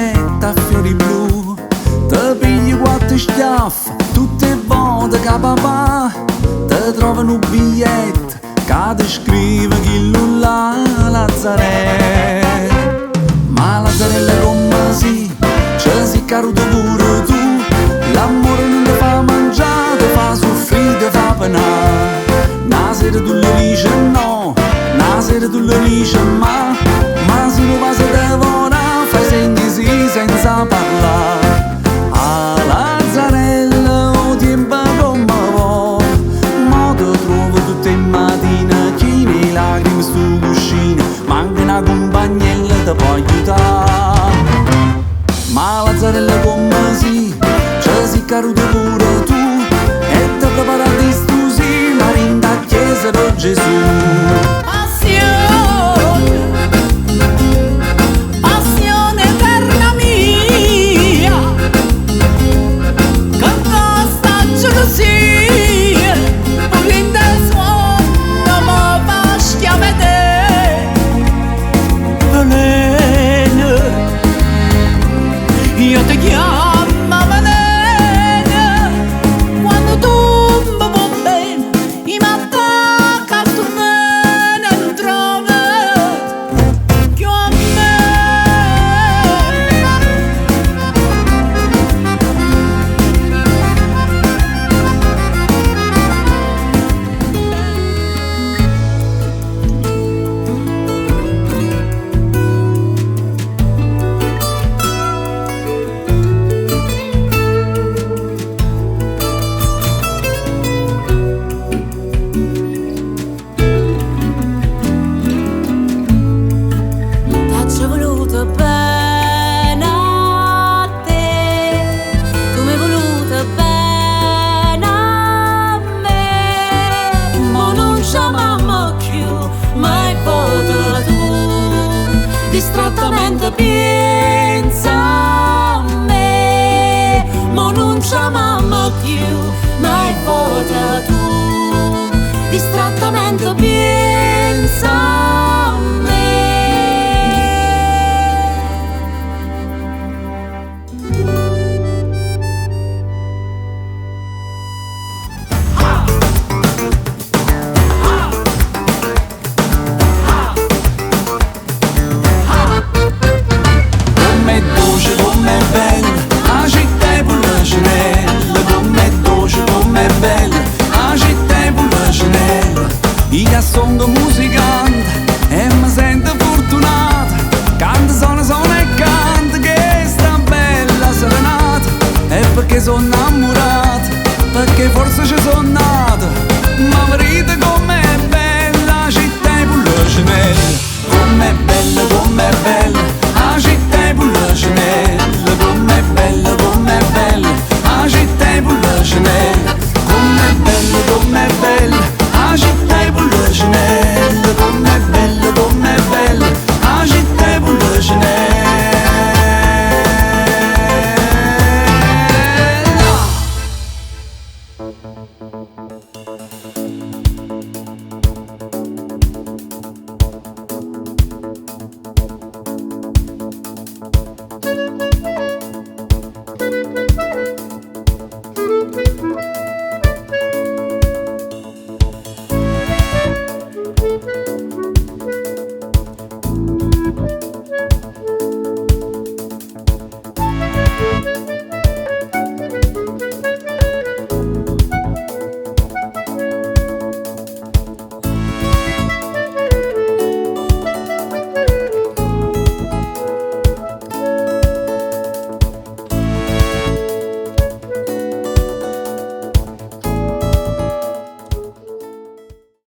bicicletta a fiori blu, te pigli quattro schiaffi, tutte volte che papà te trovano un biglietto che ti scrive chi là Lazzarello. Ma Lazzarello come si, ci si caruto pure tu, l'amore non ti fa mangiare, ti fa soffrire, ti fa penare. Una sera tu le dici no, una sera tu le dici ma se non va se devora, fai segni sì senza parlare. A Lazzarello tempo come va, ma ti trovo tutte le mattine chine e lacrime stu cuscino, manca una compagnella ti può aiutare. Ma Lazzarello come si, ci si caruto pure tu, e ti preparati stu sì, ma rinda a chiesa per Gesù. Io ti chiamo Venena, quando tu mi vuoi bene, i m'attacca tu me non trovi più a me. Distrattamente pensa a me, ma non ci amiamo più, mai vota tu. Distrattamente pensa a me. Io sono musicante e mi sento fortunato, canto, suono e canto che sta bella serenata, e perché sono